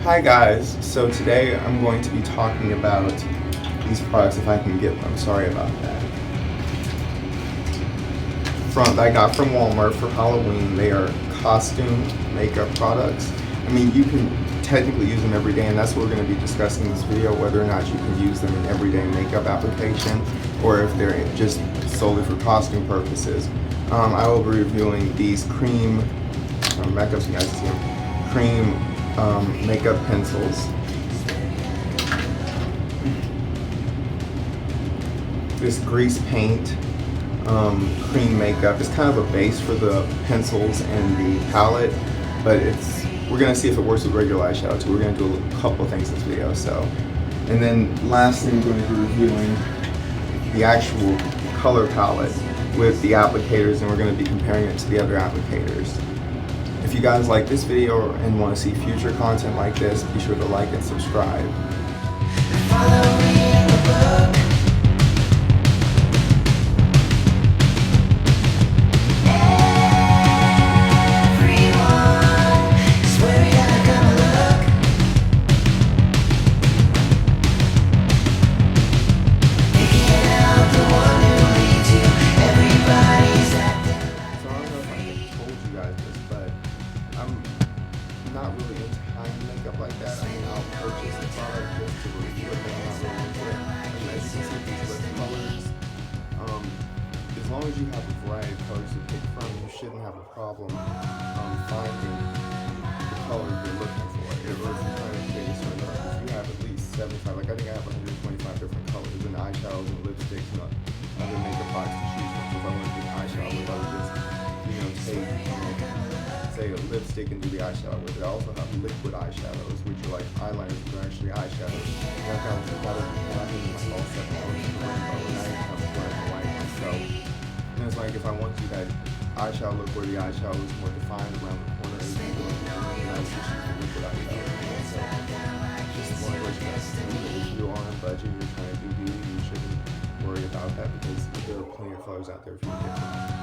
Hi guys, so today I'm going to be talking about these products if I can get them. Sorry about that. I got from Walmart for Halloween. They are costume makeup products. I mean, you can technically use them every day, and that's what we're going to be discussing in this video, whether or not you can use them in everyday makeup application or if they're just solely for costume purposes. I will be reviewing these cream makeup, so you guys see them, cream makeup pencils. This grease paint cream makeup is kind of a base for the pencils and the palette, but we're gonna see if it works with regular eyeshadow too. We're gonna do a couple of things in this video. And then lastly, we're going to be reviewing the actual color palette with the applicators, and we're going to be comparing it to the other applicators. If you guys like this video and want to see future content like this, be sure to like and subscribe. Not really into high-end makeup like that. I mean, I'll purchase the product just to review it, but I'm not really into it. I mean, as you can see, these lip colors, as long as you have a variety of colors to pick from, you shouldn't have a problem finding the color you're looking for. It was kind of case or not. If you have at least 75, like I think I have 125 different colors in eyeshadows and lipsticks and other makeup products to choose from. So if I want to do an eyeshadow with, I would just, take say a lipstick and do the eyeshadow with it. I also have liquid eyeshadows, which are like eyeliners, but are actually eyeshadows. And I found that I think it's all 7 colors in the rainbow, and I have black and white myself. And it's like if I want to do that eyeshadow look where the eyeshadow is more defined around the corners, and I would just use the liquid eyeshadow. So just one way to if you're on a budget, you're trying to do beauty, you shouldn't worry about that because there are plenty of colors out there for you to get from.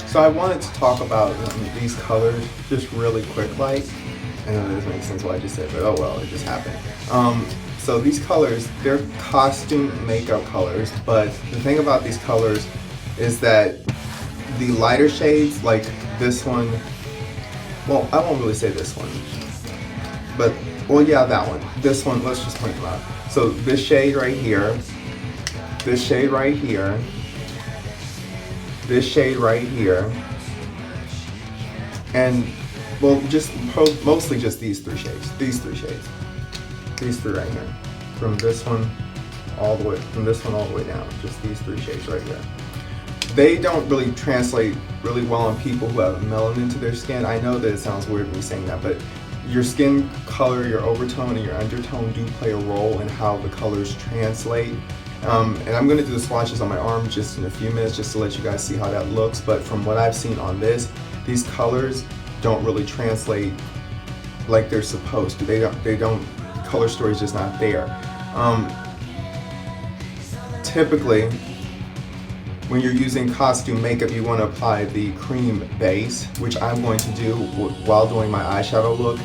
So I wanted to talk about these colors just really quick like. I know this makes sense what I just said, but oh well, it just happened. So these colors, they're costume makeup colors, but the thing about these colors is that the lighter shades, like this one, well, I won't really say this one, but, well, yeah, that one. This one, let's just point them out. So this shade right here, this shade right here, this shade right here, and well, mostly just these three shades, these three right here, from this one all the way down, just these three shades right here. They don't really translate really well on people who have melanin to their skin. I know that it sounds weird me saying that, but your skin color, your overtone and your undertone do play a role in how the colors translate. And I'm going to do the swatches on my arm just in a few minutes just to let you guys see how that looks, but from what I've seen on this, these colors don't really translate like they're supposed to. They don't, color story is just not there. Typically, when you're using costume makeup, you want to apply the cream base, which I'm going to do while doing my eyeshadow look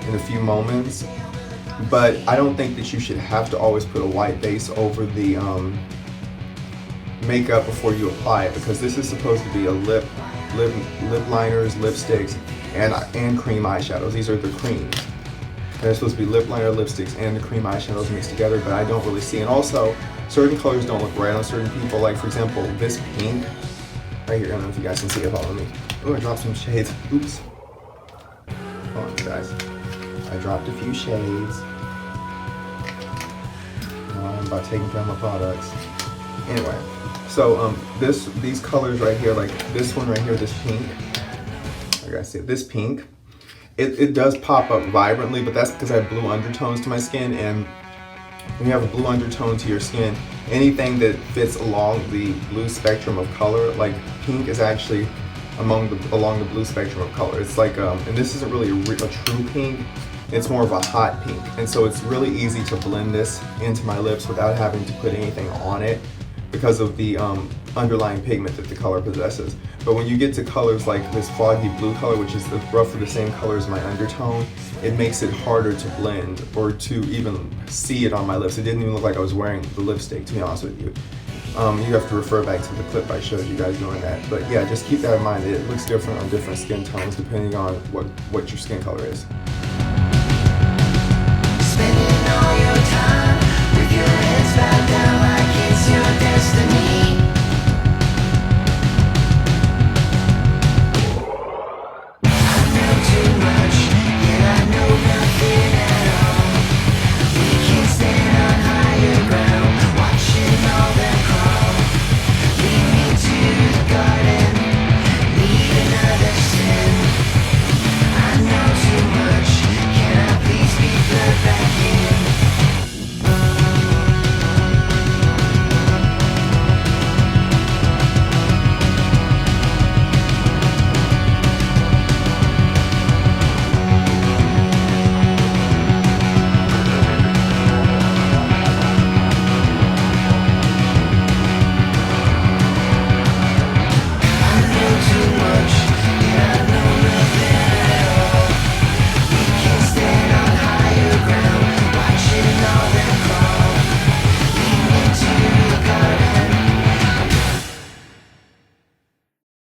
in a few moments. But I don't think that you should have to always put a white base over the makeup before you apply it, because this is supposed to be a lip liners, lipsticks, and cream eyeshadows. These are the creams. They're supposed to be lip liner, lipsticks, and the cream eyeshadows mixed together, but I don't really see. And also, certain colors don't look right on certain people. Like for example, this pink right here. I don't know if you guys can see it. Follow me. Oh, I dropped some shades. Oops. Hold on, guys. I dropped a few shades. I'm about taking down my products. Anyway, so these colors right here, like this one right here, this pink. I gotta see it. This pink. It does pop up vibrantly, but that's because I have blue undertones to my skin, and when you have a blue undertone to your skin, anything that fits along the blue spectrum of color, like pink is actually along the blue spectrum of color. It's like, and this isn't really a true pink, it's more of a hot pink. And so it's really easy to blend this into my lips without having to put anything on it because of the underlying pigment that the color possesses. But when you get to colors like this foggy blue color, which is roughly the same color as my undertone, it makes it harder to blend or to even see it on my lips. It didn't even look like I was wearing the lipstick, to be honest with you. You have to refer back to the clip I showed you guys doing that. But yeah, just keep that in mind. It looks different on different skin tones depending on what your skin color is.